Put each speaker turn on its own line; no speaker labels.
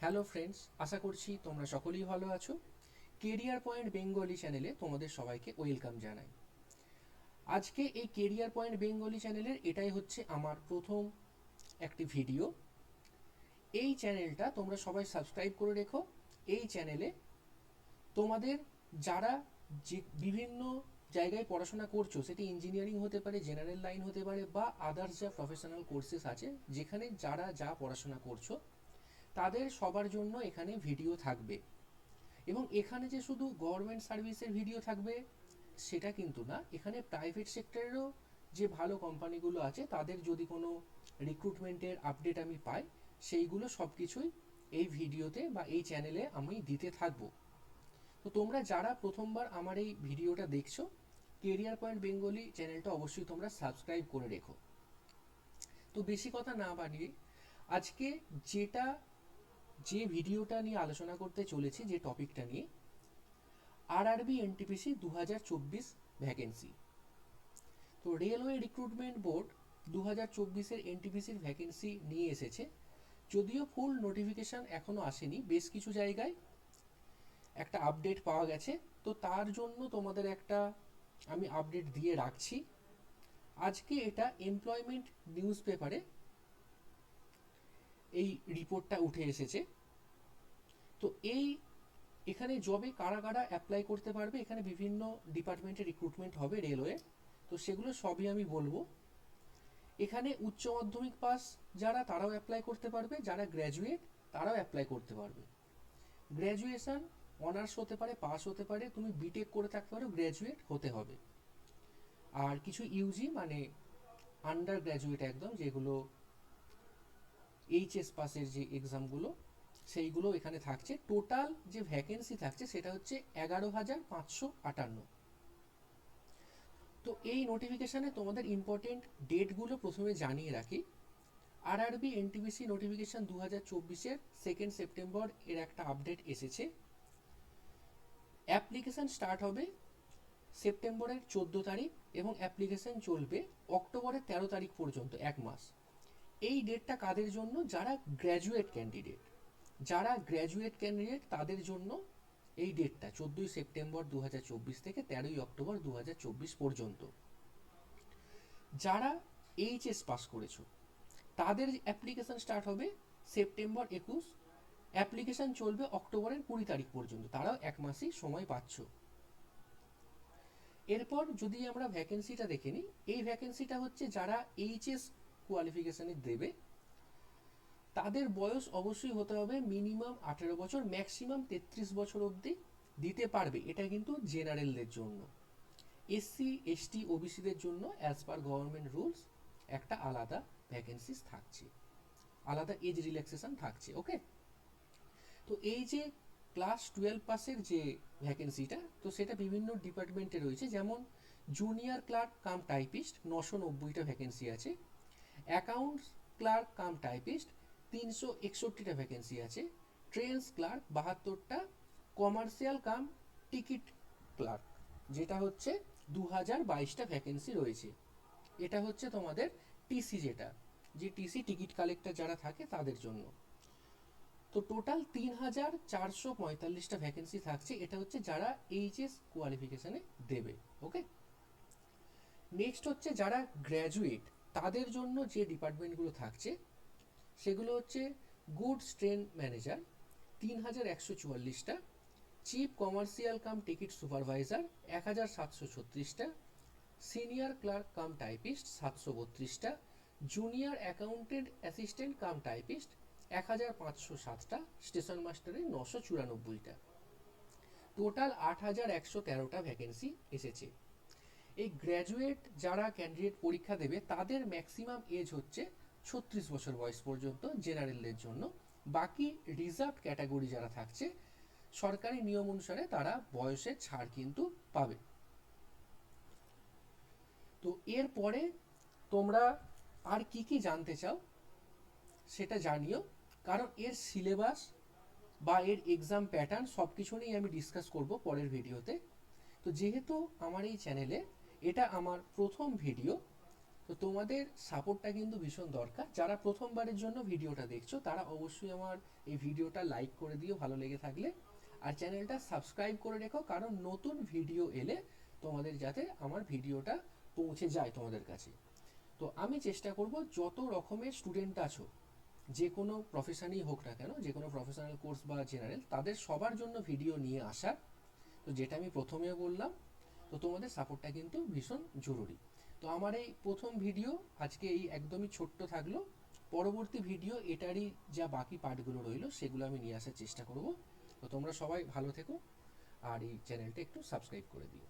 Hello friends, আশা করছি তোমরা সকলেই ভালো আছো। কেরিয়ার পয়েন্ট বেঙ্গলি চ্যানেলে তোমাদের সবাইকে ওয়েলকাম জানাই। আজকে এই কেরিয়ার পয়েন্ট বেঙ্গলি চ্যানেলের এটাই হচ্ছে আমার প্রথম একটি ভিডিও। এই চ্যানেলটা তোমরা সবাই সাবস্ক্রাইব করে রেখো। এই চ্যানেলে তোমাদের যারা যে বিভিন্ন জায়গায় পড়াশোনা করছো, সেটি ইঞ্জিনিয়ারিং হতে পারে, জেনারেল লাইন হতে পারে, বা আদার্স যা প্রফেশনাল কোর্সেস আছে, যেখানে যারা যা পড়াশোনা করছো তাদের সবার জন্য এখানে ভিডিও থাকবে। এবং এখানে যে শুধু গভর্নমেন্ট সার্ভিসের ভিডিও থাকবে সেটা কিন্তু না, এখানে প্রাইভেট সেক্টরেরও যে ভালো কোম্পানিগুলো আছে তাদের যদি কোনো রিক্রুটমেন্টের আপডেট আমি পাই, সেইগুলো সব কিছুই এই ভিডিওতে বা এই চ্যানেলে আমি দিতে থাকবো। তো তোমরা যারা প্রথমবার আমার এই ভিডিওটা দেখছো, কেরিয়ার পয়েন্ট বেঙ্গলি চ্যানেলটা অবশ্যই তোমরা সাবস্ক্রাইব করে রেখো। তো বেশি কথা না বাড়িয়ে আজকে যে ভিডিওটা নিয়ে আলোচনা করতে চলেছি, যে টপিকটা নিয়ে, আরআরবি এনটিপিসি 2024 ভ্যাকেন্সি। তো রেলওয়ে রিক্রুটমেন্ট বোর্ড 2024-এর এনটিপিসির ভ্যাকেন্সি নিয়ে এসেছে। যদিও ফুল নোটিফিকেশান এখনও আসেনি, বেশ কিছু জায়গায় একটা আপডেট পাওয়া গেছে। তো তার জন্য তোমাদের একটা আমি আপডেট দিয়ে রাখছি। আজকে এটা এমপ্লয়মেন্ট নিউজ পেপারে এই রিপোর্টটা উঠে এসেছে। তো এখানে জবে কারা কারা অ্যাপ্লাই করতে পারবে, এখানে বিভিন্ন ডিপার্টমেন্টে রিক্রুটমেন্ট হবে রেলওয়ে, তো সেগুলো সবই আমি বলবো। এখানে উচ্চ মাধ্যমিক পাস যারা তারাও অ্যাপ্লাই করতে পারবে, যারা গ্র্যাজুয়েট তারাও অ্যাপ্লাই করতে পারবে। গ্র্যাজুয়েশন অনার্স হতে পারে, পাস হতে পারে, তুমি বিটেক করে থাকতে পারো, গ্র্যাজুয়েট হতে হবে। আর কিছু ইউজি মানে আন্ডার গ্র্যাজুয়েট একদম, যেগুলো এইচএস পাসের যে এক্সামগুলো সেইগুলো এখানে থাকছে। টোটাল যে ভ্যাকেন্সি থাকছে সেটা হচ্ছে 11,558। তো এই নোটিফিকেশানে তোমাদের ইম্পর্টেন্ট ডেটগুলো প্রথমে জানিয়ে রাখি। আরআরবি এনটিপিসি নোটিফিকেশান 2024-এর 2 সেপ্টেম্বর এর একটা আপডেট এসেছে। অ্যাপ্লিকেশান স্টার্ট হবে সেপ্টেম্বরের 14 তারিখ এবং অ্যাপ্লিকেশান চলবে অক্টোবরের 13 তারিখ পর্যন্ত, এক মাস। এই ডেটটা কাদের জন্য? যারা গ্র্যাজুয়েট ক্যান্ডিডেট। যারা গ্র্যাজুয়েট ক্যান্ডিডেট তাদের জন্য এই ডেটটা 14 সেপ্টেম্বর 2024 থেকে 13 অক্টোবর 2024 পর্যন্ত। যারা এইচএস পাস করেছো তাদের অ্যাপ্লিকেশন স্টার্ট হবে সেপ্টেম্বর 21, অ্যাপ্লিকেশন চলবে অক্টোবরের 20 তারিখ পর্যন্ত, তারাও এক মাসই সময় পাচ্ছ। এরপর যদি আমরা ভ্যাকেন্সিটা দেখে নিই, এই ভ্যাকেন্সিটা হচ্ছে যারা এইচএস কোয়ালিফিকেশনে দেবে তাদের বয়স অবশ্যই হতে হবে মিনিমাম 18 বছর, ম্যাক্সিমাম 33 বছর অবধি দিতে পারবে। এটা কিন্তু জেনারেলদের জন্য। এসসি এসটি ওবিসিদের জন্য অ্যাজ পার গভর্নমেন্ট রুলস একটা আলাদা ভ্যাকেন্সিস থাকছে, আলাদা এজ রিল্যাক্সেশন থাকছে। ওকে, তো এই যে ক্লাস 12 পাসের যে ভ্যাকেন্সিটা, তো সেটা বিভিন্ন ডিপার্টমেন্টে রয়েছে। যেমন জুনিয়র ক্লার্ক কাম টাইপিস্ট 990টা ভ্যাকেন্সি আছে, অ্যাকাউন্টস ক্লার্ক কাম টাইপিস্ট 361টা ভ্যাকেন্সি আছে, ট্রেন্স ক্লার্ক 72টা, কমার্শিয়াল কাম টিকিট ক্লার্ক যেটা হচ্ছে 2022টা ভ্যাকেন্সি রয়েছে। এটা হচ্ছে তোমাদের টিসি, যেটা যে টিসি টিকিট কালেক্টর যারা থাকে তাদের জন্য। তো টোটাল 3,445টা ভ্যাকেন্সি থাকছে। এটা হচ্ছে যারা এইচএস কোয়ালিফিকেশনে দেবে। ওকে, নেক্সট হচ্ছে যারা গ্র্যাজুয়েট তাদের জন্য যে ডিপার্টমেন্টগুলো থাকছে সেগুলো হচ্ছে গুডস ট্রেন ম্যানেজার 3,144টা, chief commercial cum ticket supervisor 1,736টা, সিনিয়র ক্লার্ক কাম টাইপিস্ট 732টা, junior accountant assistant cum typist 1,507টা, স্টেশন মাস্টারের 994টা। টোটাল 8,113টা ভ্যাকেন্সি এসেছে। এই গ্র্যাজুয়েট যারা ক্যান্ডিডেট পরীক্ষা দেবে তাদের ম্যাক্সিমাম এজ হচ্ছে 36 বছর বয়স পর্যন্ত জেনারেলদের জন্য। বাকি রিজার্ভ ক্যাটাগরি যারা থাকছে সরকারি নিয়ম অনুসারে তারা বয়সের ছাড় কিন্তু পাবে। তো এরপরে তোমরা আর কি কি জানতে চাও সেটা জানিও, কারণ এর সিলেবাস বা এর এক্সাম প্যাটার্ন সব কিছু নিয়ে আমি ডিসকাস করব পরের ভিডিওতে। তো যেহেতু আমার এই চ্যানেলে এটা আমার প্রথম ভিডিও, তো তোমাদের সাপোর্টটা কিন্তু ভীষণ দরকার। যারা প্রথমবারের জন্য ভিডিওটা দেখছো তারা অবশ্যই আমার এই ভিডিওটা লাইক করে দিও ভালো লেগে থাকলে, আর চ্যানেলটা সাবস্ক্রাইব করে রেখো, কারণ নতুন ভিডিও এলে তোমাদের যাতে আমার ভিডিওটা পৌঁছে যায় তোমাদের কাছে। তো আমি চেষ্টা করব যত রকমের স্টুডেন্ট আছো, যে কোনো প্রফেশনই হোক না কেন, যে কোনো প্রফেশনাল কোর্স বা জেনারেল, তাদের সবার জন্য ভিডিও নিয়ে আসার। তো যেটা আমি প্রথমে বললাম, তো তোমাদের সাপোর্টটা কিন্তু ভীষণ জরুরি। তো আমার এই প্রথম ভিডিও আজকে এই একদমই ছোট্ট থাকলো। পরবর্তী ভিডিও এটারই যা বাকি পার্টগুলো রইলো সেগুলো আমি নিয়ে আসার চেষ্টা করব। তো তোমরা সবাই ভালো থেকো, আর এই চ্যানেলটা একটু সাবস্ক্রাইব করে দিও।